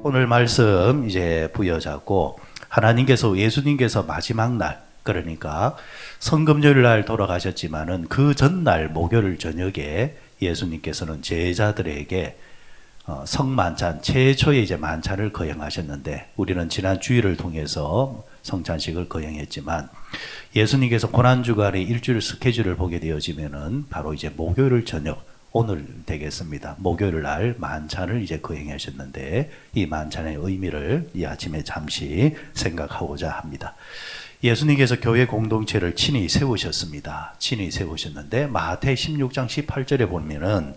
오늘 말씀 이제 부여잡고 하나님께서 예수님께서 마지막 날 그러니까 성금요일 날 돌아가셨지만은 그 전날 목요일 저녁에 예수님께서는 제자들에게 성만찬 최초의 이제 만찬을 거행하셨는데 우리는 지난 주일을 통해서 성찬식을 거행했지만 예수님께서 고난주간의 일주일 스케줄을 보게 되어지면은 바로 이제 목요일 저녁 오늘 되겠습니다. 목요일 날 만찬을 이제 거행하셨는데 이 만찬의 의미를 이 아침에 잠시 생각하고자 합니다. 예수님께서 교회 공동체를 친히 세우셨습니다. 친히 세우셨는데 마태 16장 18절에 보면은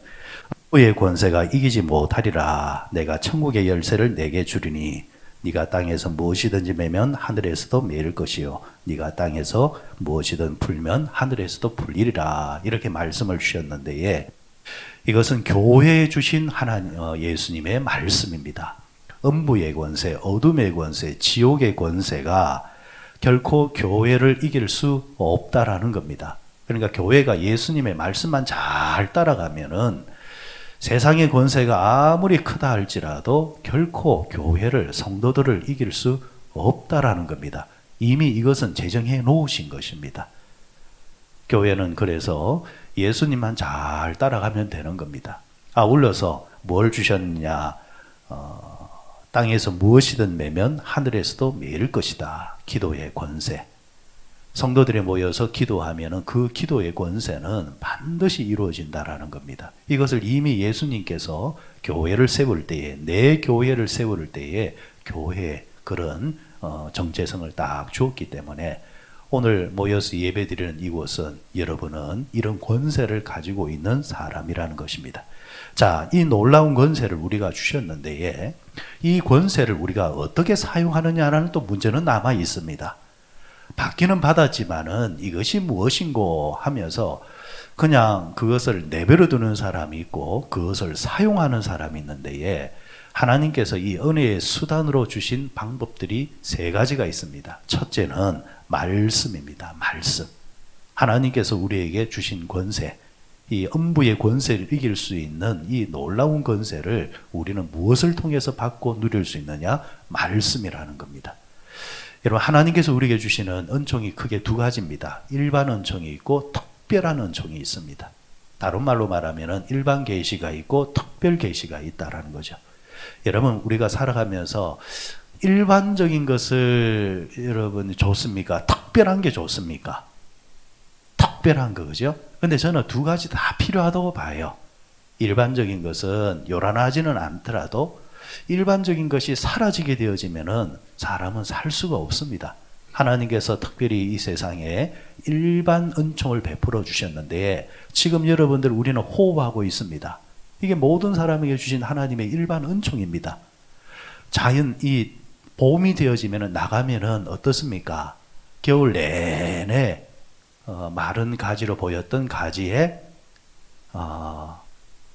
의 권세가 이기지 못하리라. 내가 천국의 열쇠를 내게 주리니 네가 땅에서 무엇이든지 매면 하늘에서도 매일 것이요 네가 땅에서 무엇이든 풀면 하늘에서도 풀리리라. 이렇게 말씀을 주셨는데 이것은 교회에 주신 하나님 예수님의 말씀입니다. 음부의 권세, 어둠의 권세, 지옥의 권세가 결코 교회를 이길 수 없다라는 겁니다. 그러니까 교회가 예수님의 말씀만 잘 따라가면은 세상의 권세가 아무리 크다 할지라도 결코 교회를, 성도들을 이길 수 없다라는 겁니다. 이미 이것은 제정해 놓으신 것입니다. 교회는 그래서 예수님만 잘 따라가면 되는 겁니다. 아울러서 뭘 주셨느냐? 땅에서 무엇이든 매면 하늘에서도 매일 것이다. 기도의 권세. 성도들이 모여서 기도하면 그 기도의 권세는 반드시 이루어진다라는 겁니다. 이것을 이미 예수님께서 교회를 세울 때에, 내 교회를 세울 때에 교회에 그런 정체성을 딱 주었기 때문에 오늘 모여서 예배드리는 이곳은 여러분은 이런 권세를 가지고 있는 사람이라는 것입니다. 자, 이 놀라운 권세를 우리가 주셨는데 이 권세를 우리가 어떻게 사용하느냐라는 또 문제는 남아 있습니다. 받기는 받았지만은 이것이 무엇인고 하면서 그냥 그것을 내버려 두는 사람이 있고 그것을 사용하는 사람이 있는데 하나님께서 이 은혜의 수단으로 주신 방법들이 세 가지가 있습니다. 첫째는 말씀입니다. 말씀. 하나님께서 우리에게 주신 권세, 이 음부의 권세를 이길 수 있는 이 놀라운 권세를 우리는 무엇을 통해서 받고 누릴 수 있느냐? 말씀이라는 겁니다. 여러분, 하나님께서 우리에게 주시는 은총이 크게 두 가지입니다. 일반 은총이 있고 특별한 은총이 있습니다. 다른 말로 말하면 일반 계시가 있고 특별 계시가 있다라는 거죠. 여러분, 우리가 살아가면서 일반적인 것을 여러분 좋습니까? 특별한 게 좋습니까? 특별한 거, 그죠? 근데 저는 두 가지 다 필요하다고 봐요. 일반적인 것은 요란하지는 않더라도 일반적인 것이 사라지게 되어지면은 사람은 살 수가 없습니다. 하나님께서 특별히 이 세상에 일반 은총을 베풀어 주셨는데 지금 여러분들 우리는 호흡하고 있습니다. 이게 모든 사람에게 주신 하나님의 일반 은총입니다. 자연 이 봄이 되어지면 나가면은 어떻습니까? 겨울 내내 마른 가지로 보였던 가지에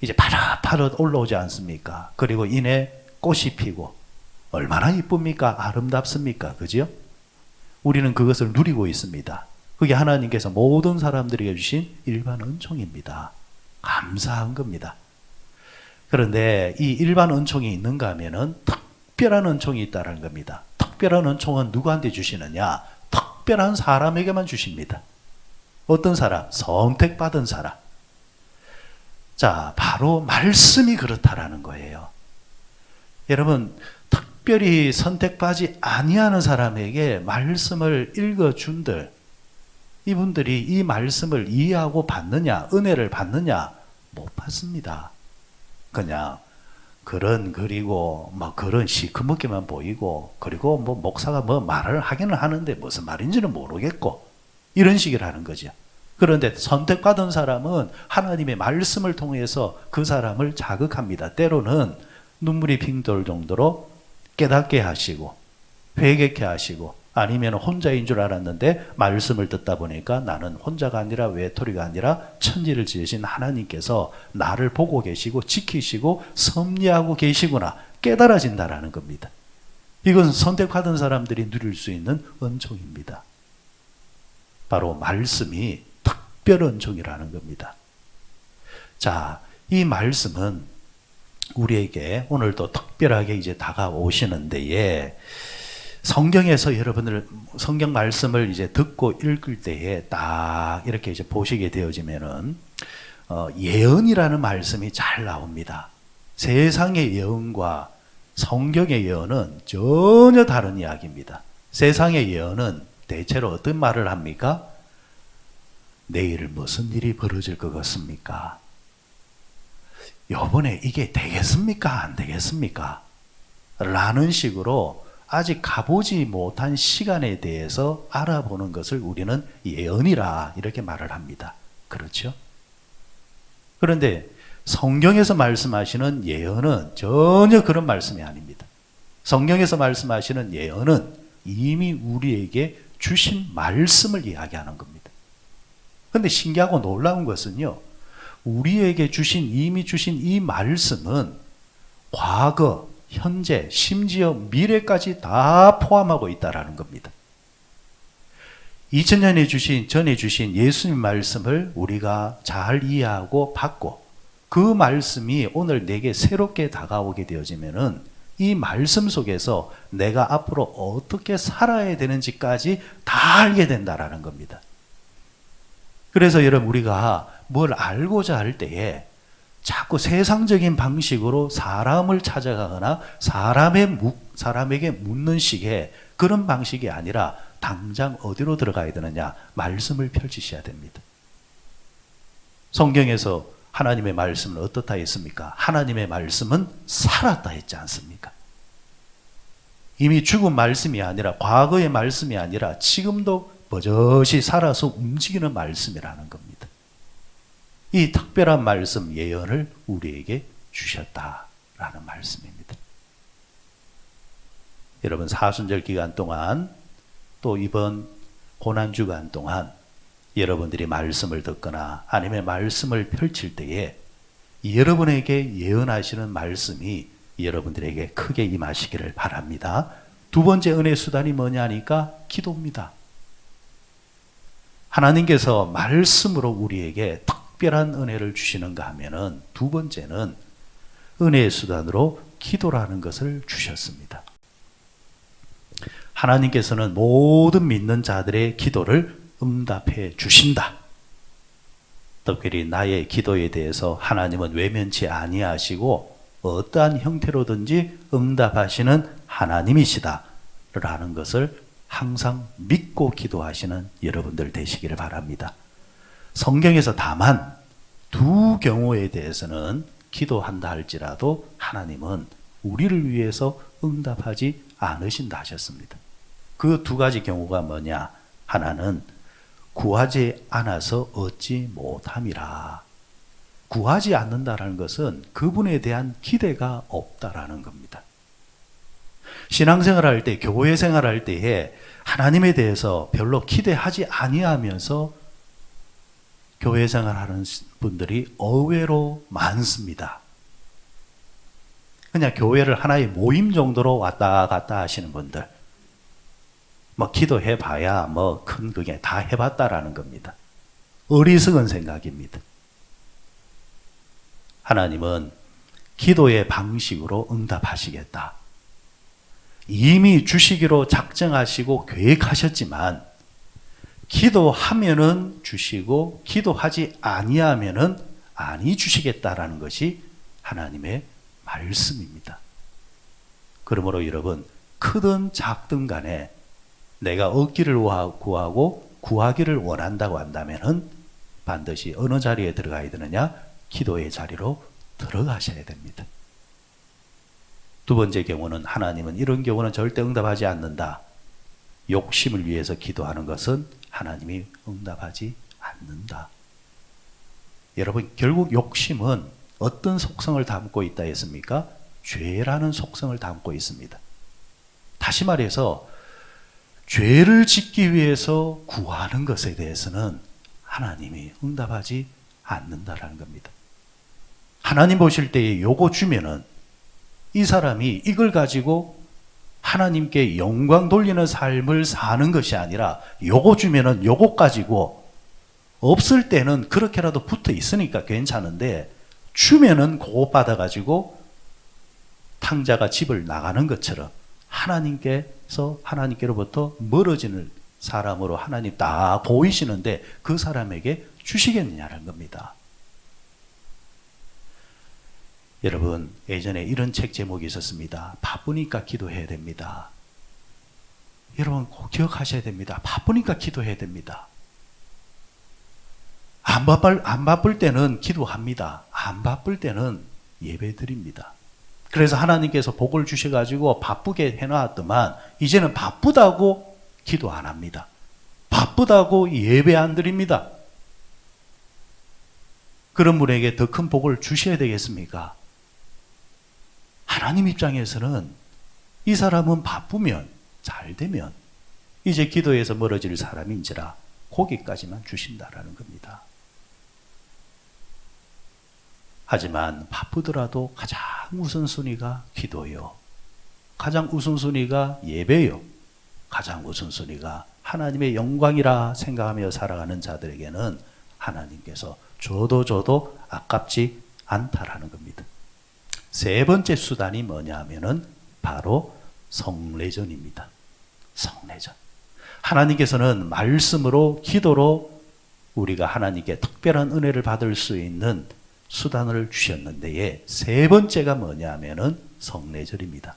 이제 파릇파릇 올라오지 않습니까? 그리고 이내 꽃이 피고 얼마나 이쁩니까? 아름답습니까? 그죠? 우리는 그것을 누리고 있습니다. 그게 하나님께서 모든 사람들에게 주신 일반 은총입니다. 감사한 겁니다. 그런데 이 일반 은총이 있는가 하면은 특별한 은총이 있다는 겁니다. 특별한 은총은 누구한테 주시느냐? 특별한 사람에게만 주십니다. 어떤 사람? 선택받은 사람. 자, 바로 말씀이 그렇다라는 거예요. 여러분, 특별히 선택받지 아니하는 사람에게 말씀을 읽어준들, 이분들이 이 말씀을 이해하고 받느냐, 은혜를 받느냐, 못 받습니다. 그냥 그리고 막 그런 시커멓게만 보이고, 그리고 뭐 목사가 뭐 말을 하기는 하는데 무슨 말인지는 모르겠고, 이런 식으로 하는 거죠. 그런데 선택받은 사람은 하나님의 말씀을 통해서 그 사람을 자극합니다. 때로는 눈물이 핑 돌 정도로 깨닫게 하시고 회개케 하시고 아니면 혼자인 줄 알았는데 말씀을 듣다 보니까 나는 혼자가 아니라 외톨이가 아니라 천지를 지으신 하나님께서 나를 보고 계시고 지키시고 섭리하고 계시구나 깨달아진다라는 겁니다. 이건 선택받은 사람들이 누릴 수 있는 은총입니다. 바로 말씀이 특별 은총이라는 겁니다. 자, 이 말씀은 우리에게 오늘도 특별하게 이제 다가오시는데에 성경에서 여러분들 성경 말씀을 이제 듣고 읽을 때에 딱 이렇게 이제 보시게 되어지면은 예언이라는 말씀이 잘 나옵니다. 세상의 예언과 성경의 예언은 전혀 다른 이야기입니다. 세상의 예언은 대체로 어떤 말을 합니까? 내일 무슨 일이 벌어질 것 같습니까? 요번에 이게 되겠습니까? 안 되겠습니까? 라는 식으로 아직 가보지 못한 시간에 대해서 알아보는 것을 우리는 예언이라 이렇게 말을 합니다. 그렇죠? 그런데 성경에서 말씀하시는 예언은 전혀 그런 말씀이 아닙니다. 성경에서 말씀하시는 예언은 이미 우리에게 주신 말씀을 이야기하는 겁니다. 그런데 신기하고 놀라운 것은요, 우리에게 이미 주신 이 말씀은 과거, 현재, 심지어 미래까지 다 포함하고 있다라는 겁니다. 2000년에 전에 주신 예수님 말씀을 우리가 잘 이해하고 받고 그 말씀이 오늘 내게 새롭게 다가오게 되어지면은 이 말씀 속에서 내가 앞으로 어떻게 살아야 되는지까지 다 알게 된다라는 겁니다. 그래서 여러분 우리가 뭘 알고자 할 때에 자꾸 세상적인 방식으로 사람을 찾아가거나 사람에게 묻는 식의 그런 방식이 아니라 당장 어디로 들어가야 되느냐? 말씀을 펼치셔야 됩니다. 성경에서 하나님의 말씀은 어떻다 했습니까? 하나님의 말씀은 살았다 했지 않습니까? 이미 죽은 말씀이 아니라 과거의 말씀이 아니라 지금도 버젓이 살아서 움직이는 말씀이라는 겁니다. 이 특별한 말씀 예언을 우리에게 주셨다라는 말씀입니다. 여러분 사순절 기간 동안 또 이번 고난주간 동안 여러분들이 말씀을 듣거나 아니면 말씀을 펼칠 때에 여러분에게 예언하시는 말씀이 여러분들에게 크게 임하시기를 바랍니다. 두 번째 은혜 수단이 뭐냐니까 기도입니다. 하나님께서 말씀으로 우리에게 특별한 은혜를 주시는가 하면은 두 번째는 은혜의 수단으로 기도라는 것을 주셨습니다. 하나님께서는 모든 믿는 자들의 기도를 응답해 주신다. 특별히 나의 기도에 대해서 하나님은 외면치 아니하시고 어떠한 형태로든지 응답하시는 하나님이시다 라는 것을 항상 믿고 기도하시는 여러분들 되시기를 바랍니다. 성경에서 다만 두 경우에 대해서는 기도한다 할지라도 하나님은 우리를 위해서 응답하지 않으신다 하셨습니다. 그 두 가지 경우가 뭐냐? 하나는 구하지 않아서 얻지 못함이라. 구하지 않는다라는 것은 그분에 대한 기대가 없다라는 겁니다. 신앙생활 할 때, 교회 생활할 때에 하나님에 대해서 별로 기대하지 아니하면서 교회 생활하는 분들이 의외로 많습니다. 그냥 교회를 하나의 모임 정도로 왔다 갔다 하시는 분들, 기도해 봐야 큰 그게 다 해봤다라는 겁니다. 어리석은 생각입니다. 하나님은 기도의 방식으로 응답하시겠다. 이미 주시기로 작정하시고 계획하셨지만 기도하면은 주시고 기도하지 아니하면은 아니 주시겠다라는 것이 하나님의 말씀입니다. 그러므로 여러분 크든 작든 간에 내가 얻기를 구하고 구하기를 원한다고 한다면은 반드시 어느 자리에 들어가야 되느냐? 기도의 자리로 들어가셔야 됩니다. 두 번째 경우는 하나님은 이런 경우는 절대 응답하지 않는다. 욕심을 위해서 기도하는 것은 하나님이 응답하지 않는다. 여러분 결국 욕심은 어떤 속성을 담고 있다 했습니까? 죄라는 속성을 담고 있습니다. 다시 말해서 죄를 짓기 위해서 구하는 것에 대해서는 하나님이 응답하지 않는다라는 겁니다. 하나님 보실 때에 요거 주면은 이 사람이 이걸 가지고 하나님께 영광 돌리는 삶을 사는 것이 아니라 요거 주면은 요거 가지고 없을 때는 그렇게라도 붙어 있으니까 괜찮은데 주면은 그거 받아가지고 탕자가 집을 나가는 것처럼 하나님께로부터 멀어지는 사람으로 하나님 딱 보이시는데 그 사람에게 주시겠느냐는 겁니다. 여러분, 예전에 이런 책 제목이 있었습니다. 바쁘니까 기도해야 됩니다. 여러분 꼭 기억하셔야 됩니다. 바쁘니까 기도해야 됩니다. 안 바쁠 때는 기도합니다. 안 바쁠 때는 예배 드립니다. 그래서 하나님께서 복을 주셔가지고 바쁘게 해놨더만 이제는 바쁘다고 기도 안 합니다. 바쁘다고 예배 안 드립니다. 그런 분에게 더 큰 복을 주셔야 되겠습니까? 하나님 입장에서는 이 사람은 바쁘면 잘 되면 이제 기도에서 멀어질 사람인지라 거기까지만 주신다라는 겁니다. 하지만 바쁘더라도 가장 우선순위가 기도요. 가장 우선순위가 예배요. 가장 우선순위가 하나님의 영광이라 생각하며 살아가는 자들에게는 하나님께서 줘도 아깝지 않다라는 겁니다. 세 번째 수단이 뭐냐 하면은 바로 성례전입니다. 성례전. 하나님께서는 말씀으로 기도로 우리가 하나님께 특별한 은혜를 받을 수 있는 수단을 주셨는데 세 번째가 뭐냐 하면은 성례절입니다.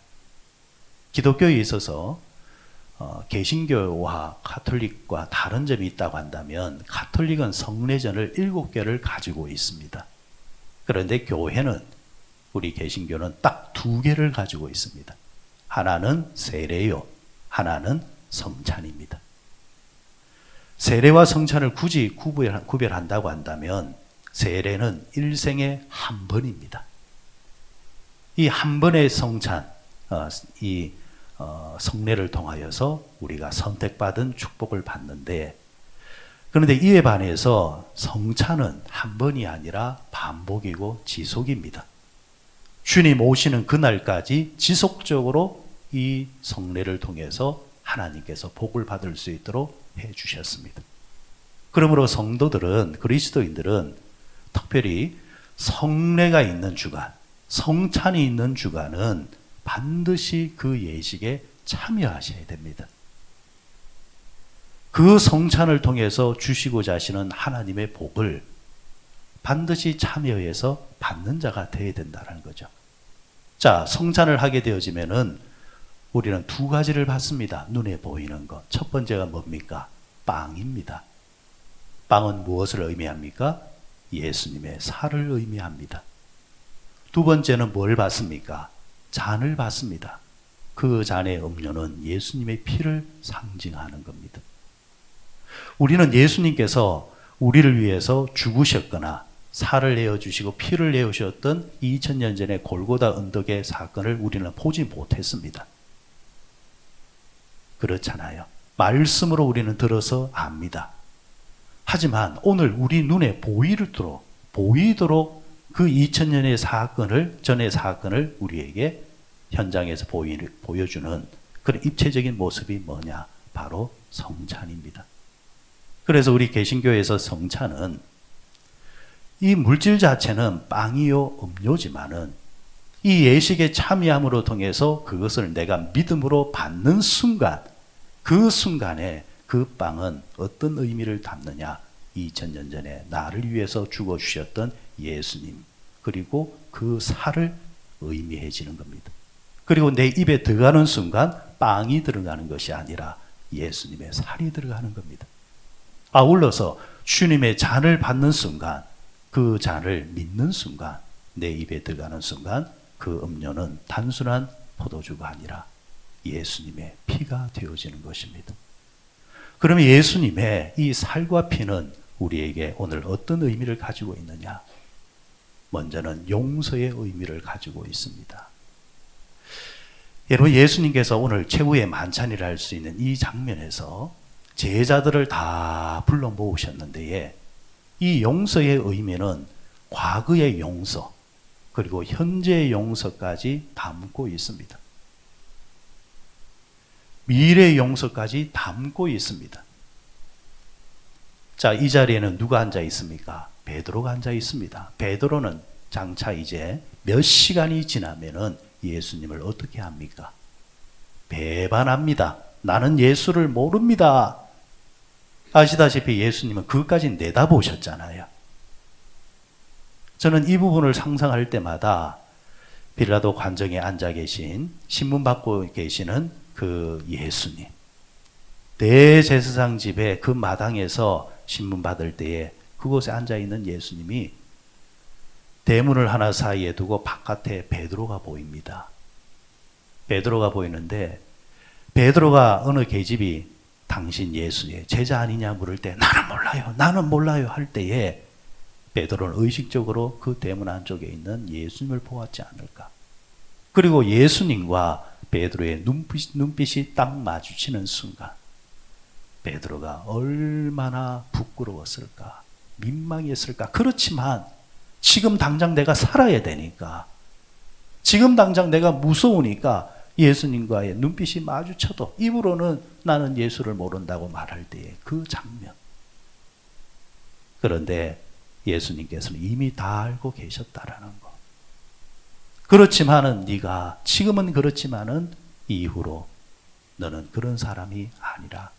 기독교에 있어서 개신교와 가톨릭과 다른 점이 있다고 한다면 가톨릭은 성례전을 7개를 가지고 있습니다. 그런데 교회는 우리 개신교는 딱 2개를 가지고 있습니다. 하나는 세례요, 하나는 성찬입니다. 세례와 성찬을 굳이 구별한다고 한다면 세례는 일생에 한 번입니다. 이 한 번의 성찬, 성례를 통하여서 우리가 선택받은 축복을 받는데, 그런데 이에 반해서 성찬은 한 번이 아니라 반복이고 지속입니다. 주님 오시는 그날까지 지속적으로 이 성례를 통해서 하나님께서 복을 받을 수 있도록 해 주셨습니다. 그러므로 성도들은, 그리스도인들은 특별히 성례가 있는 주간, 성찬이 있는 주간은 반드시 그 예식에 참여하셔야 됩니다. 그 성찬을 통해서 주시고자 하시는 하나님의 복을 반드시 참여해서 받는 자가 되어야 된다는 거죠. 자, 성찬을 하게 되어지면은 우리는 2가지를 받습니다. 눈에 보이는 것. 첫 번째가 뭡니까? 빵입니다. 빵은 무엇을 의미합니까? 예수님의 살을 의미합니다. 두 번째는 뭘 받습니까? 잔을 받습니다. 그 잔의 음료는 예수님의 피를 상징하는 겁니다. 우리는 예수님께서 우리를 위해서 죽으셨거나 살을 내어주시고 피를 내어주셨던 2000년 전의 골고다 언덕의 사건을 우리는 보지 못했습니다. 그렇잖아요. 말씀으로 우리는 들어서 압니다. 하지만 오늘 우리 눈에 보이도록 그 2000년의 사건을, 전의 사건을 우리에게 현장에서 보여주는 그런 입체적인 모습이 뭐냐? 바로 성찬입니다. 그래서 우리 개신교에서 성찬은 이 물질 자체는 빵이요 음료지만은 이 예식에 참여함으로 통해서 그것을 내가 믿음으로 받는 순간, 그 순간에 그 빵은 어떤 의미를 담느냐? 2000년 전에 나를 위해서 죽어주셨던 예수님, 그리고 그 살을 의미해지는 겁니다. 그리고 내 입에 들어가는 순간 빵이 들어가는 것이 아니라 예수님의 살이 들어가는 겁니다. 아울러서 주님의 잔을 받는 순간, 그 잔을 믿는 순간, 내 입에 들어가는 순간 그 음료는 단순한 포도주가 아니라 예수님의 피가 되어지는 것입니다. 그러면 예수님의 이 살과 피는 우리에게 오늘 어떤 의미를 가지고 있느냐? 먼저는 용서의 의미를 가지고 있습니다. 여러분, 예수님께서 오늘 최후의 만찬이라 할 수 있는 이 장면에서 제자들을 다 불러 모으셨는데 이 용서의 의미는 과거의 용서 그리고 현재의 용서까지 담고 있습니다. 미래의 용서까지 담고 있습니다. 자, 이 자리에는 누가 앉아 있습니까? 베드로가 앉아 있습니다. 베드로는 장차 이제 몇 시간이 지나면은 예수님을 어떻게 합니까? 배반합니다. 나는 예수를 모릅니다. 아시다시피 예수님은 그것까지 내다보셨잖아요. 저는 이 부분을 상상할 때마다 빌라도 관정에 앉아 계신, 신문 받고 계시는 그 예수님, 대제사장 집에 그 마당에서 신문 받을 때에 그곳에 앉아 있는 예수님이 대문을 하나 사이에 두고 바깥에 베드로가 보입니다. 베드로가 보이는데 베드로가 어느 계집이 당신 예수의 제자 아니냐 물을 때 나는 몰라요 할 때에 베드로는 의식적으로 그 대문 안쪽에 있는 예수님을 보았지 않을까. 그리고 예수님과 베드로의 눈빛이 딱 마주치는 순간 베드로가 얼마나 부끄러웠을까, 민망했을까. 그렇지만 지금 당장 내가 살아야 되니까, 지금 당장 내가 무서우니까 예수님과의 눈빛이 마주쳐도 입으로는 나는 예수를 모른다고 말할 때의 그 장면. 그런데 예수님께서는 이미 다 알고 계셨다라는 거. 그렇지만은 네가 지금은 그렇지만은 이후로 너는 그런 사람이 아니라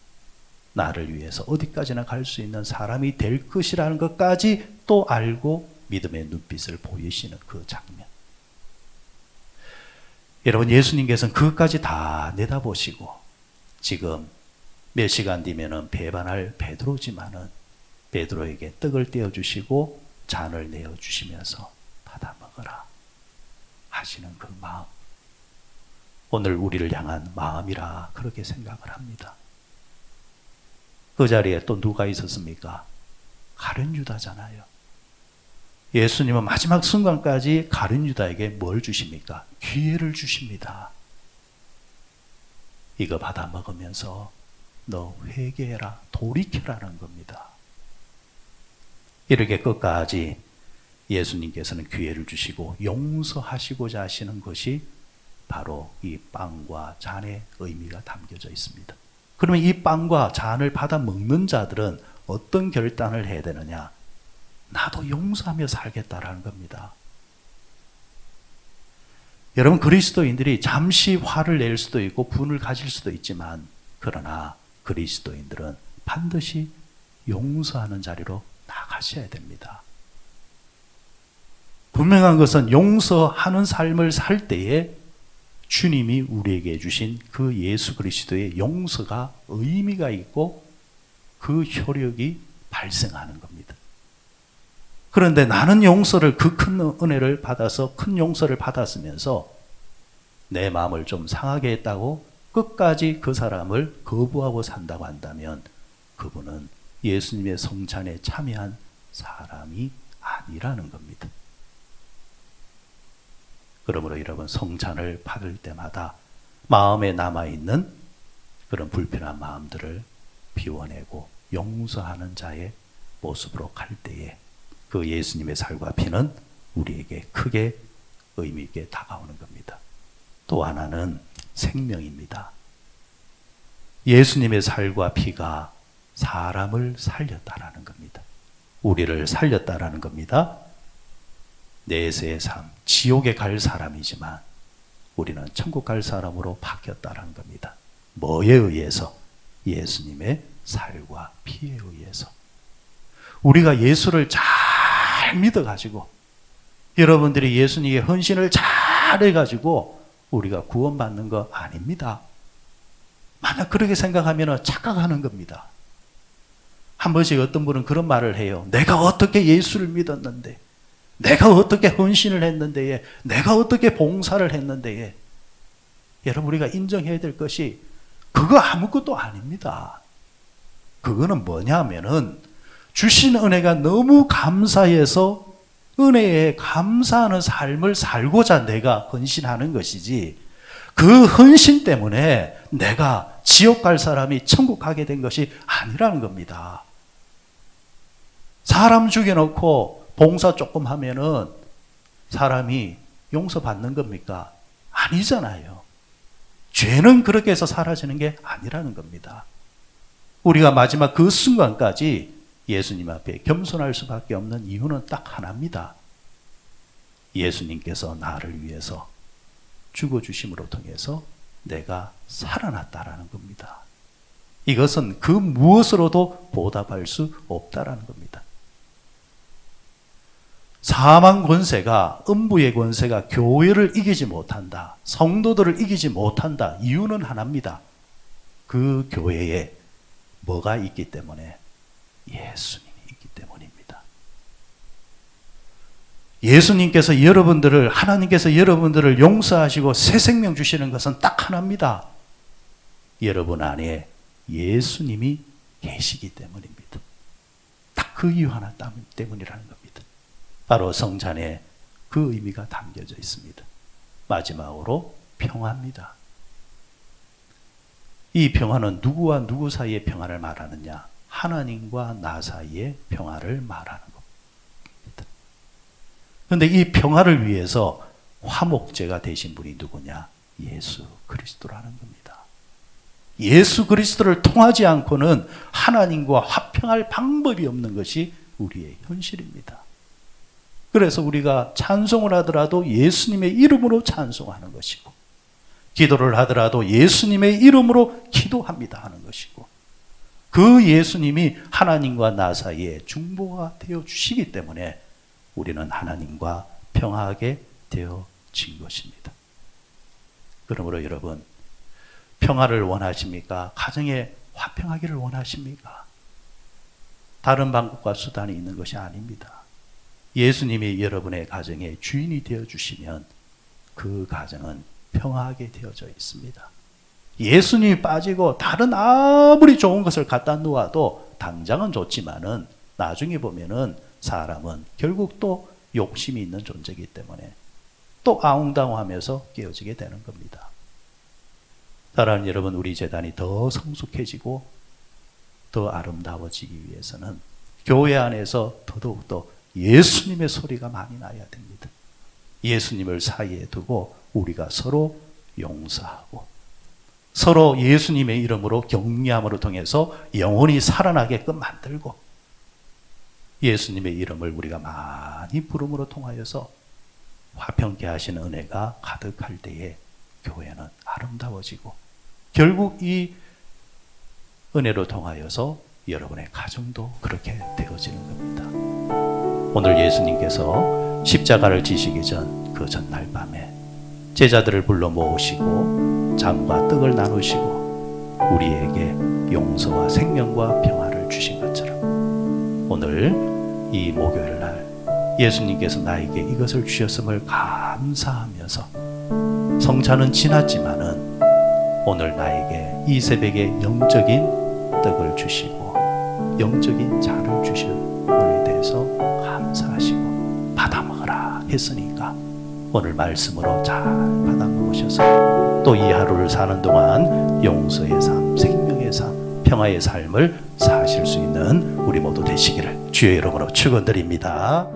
나를 위해서 어디까지나 갈 수 있는 사람이 될 것이라는 것까지 또 알고 믿음의 눈빛을 보이시는 그 장면. 여러분, 예수님께서는 그것까지 다 내다보시고 지금 몇 시간 뒤면은 배반할 베드로지만은 베드로에게 떡을 떼어주시고 잔을 내어주시면서 받아 먹어라 하시는 그 마음, 오늘 우리를 향한 마음이라 그렇게 생각을 합니다. 그 자리에 또 누가 있었습니까? 가룟 유다잖아요. 예수님은 마지막 순간까지 가룟 유다에게 뭘 주십니까? 기회를 주십니다. 이거 받아 먹으면서 너 회개해라, 돌이켜라는 겁니다. 이렇게 끝까지 예수님께서는 기회를 주시고 용서하시고자 하시는 것이 바로 이 빵과 잔의 의미가 담겨져 있습니다. 그러면 이 빵과 잔을 받아 먹는 자들은 어떤 결단을 해야 되느냐? 나도 용서하며 살겠다라는 겁니다. 여러분, 그리스도인들이 잠시 화를 낼 수도 있고 분을 가질 수도 있지만, 그러나 그리스도인들은 반드시 용서하는 자리로 나가셔야 됩니다. 분명한 것은 용서하는 삶을 살 때에 주님이 우리에게 주신 그 예수 그리스도의 용서가 의미가 있고 그 효력이 발생하는 겁니다. 그런데 나는 용서를, 그 큰 은혜를 받아서 큰 용서를 받았으면서 내 마음을 좀 상하게 했다고 끝까지 그 사람을 거부하고 산다고 한다면 그분은 예수님의 성찬에 참여한 사람이 아니라는 겁니다. 그러므로 여러분, 성찬을 받을 때마다 마음에 남아있는 그런 불편한 마음들을 비워내고 용서하는 자의 모습으로 갈 때에 그 예수님의 살과 피는 우리에게 크게 의미 있게 다가오는 겁니다. 또 하나는 생명입니다. 예수님의 살과 피가 사람을 살렸다라는 겁니다. 우리를 살렸다라는 겁니다. 내세의 삶, 지옥에 갈 사람이지만 우리는 천국 갈 사람으로 바뀌었다라는 겁니다. 뭐에 의해서? 예수님의 살과 피에 의해서. 우리가 예수를 잘 믿어가지고, 여러분들이 예수님의 헌신을 잘 해가지고 우리가 구원받는 거 아닙니다. 만약 그렇게 생각하면 착각하는 겁니다. 한 번씩 어떤 분은 그런 말을 해요. 내가 어떻게 예수를 믿었는데, 내가 어떻게 헌신을 했는데, 내가 어떻게 봉사를 했는데. 여러분, 우리가 인정해야 될 것이 그거 아무것도 아닙니다. 그거는 뭐냐면은 주신 은혜가 너무 감사해서 은혜에 감사하는 삶을 살고자 내가 헌신하는 것이지, 그 헌신 때문에 내가 지옥 갈 사람이 천국 가게 된 것이 아니라는 겁니다. 사람 죽여놓고 봉사 조금 하면은 사람이 용서받는 겁니까? 아니잖아요. 죄는 그렇게 해서 사라지는 게 아니라는 겁니다. 우리가 마지막 그 순간까지 예수님 앞에 겸손할 수밖에 없는 이유는 딱 하나입니다. 예수님께서 나를 위해서 죽어주심으로 통해서 내가 살아났다라는 겁니다. 이것은 그 무엇으로도 보답할 수 없다라는 겁니다. 사망 권세가, 음부의 권세가 교회를 이기지 못한다, 성도들을 이기지 못한다. 이유는 하나입니다. 그 교회에 뭐가 있기 때문에? 예수님이 있기 때문입니다. 예수님께서 여러분들을, 하나님께서 여러분들을 용서하시고 새 생명 주시는 것은 딱 하나입니다. 여러분 안에 예수님이 계시기 때문입니다. 딱 그 이유 하나 때문이라는 겁니다. 바로 성찬에 그 의미가 담겨져 있습니다. 마지막으로 평화입니다. 이 평화는 누구와 누구 사이의 평화를 말하느냐? 하나님과 나 사이의 평화를 말하는 겁니다. 그런데 이 평화를 위해서 화목제가 되신 분이 누구냐? 예수 그리스도라는 겁니다. 예수 그리스도를 통하지 않고는 하나님과 화평할 방법이 없는 것이 우리의 현실입니다. 그래서 우리가 찬송을 하더라도 예수님의 이름으로 찬송하는 것이고, 기도를 하더라도 예수님의 이름으로 기도합니다 하는 것이고, 그 예수님이 하나님과 나 사이에 중보가 되어 주시기 때문에 우리는 하나님과 평화하게 되어진 것입니다. 그러므로 여러분, 평화를 원하십니까? 가정에 화평하기를 원하십니까? 다른 방법과 수단이 있는 것이 아닙니다. 예수님이 여러분의 가정의 주인이 되어주시면 그 가정은 평화하게 되어져 있습니다. 예수님이 빠지고 다른 아무리 좋은 것을 갖다 놓아도 당장은 좋지만은 나중에 보면은 사람은 결국 또 욕심이 있는 존재이기 때문에 또 아웅다웅하면서 깨어지게 되는 겁니다. 사랑하는 여러분, 우리 재단이 더 성숙해지고 더 아름다워지기 위해서는 교회 안에서 더더욱더 예수님의 소리가 많이 나야 됩니다. 예수님을 사이에 두고 우리가 서로 용서하고 서로 예수님의 이름으로 격려함으로 통해서 영혼이 살아나게끔 만들고, 예수님의 이름을 우리가 많이 부름으로 통하여서 화평케 하시는 은혜가 가득할 때에 교회는 아름다워지고, 결국 이 은혜로 통하여서 여러분의 가정도 그렇게 되어지는 겁니다. 오늘 예수님께서 십자가를 지시기 전 그 전날 밤에 제자들을 불러 모으시고 장과 떡을 나누시고 우리에게 용서와 생명과 평화를 주신 것처럼, 오늘 이 목요일 날 예수님께서 나에게 이것을 주셨음을 감사하면서, 성찬은 지났지만은 오늘 나에게 이 새벽에 영적인 떡을 주시고 영적인 잔을 주심에 대해서 감사하시고 받아 먹으라 했으니까 오늘 말씀으로 잘 받아 먹으셔서 또 이 하루를 사는 동안 용서의 삶, 생명의 삶, 평화의 삶을 사실 수 있는 우리 모두 되시기를 주의 이름으로 축원드립니다.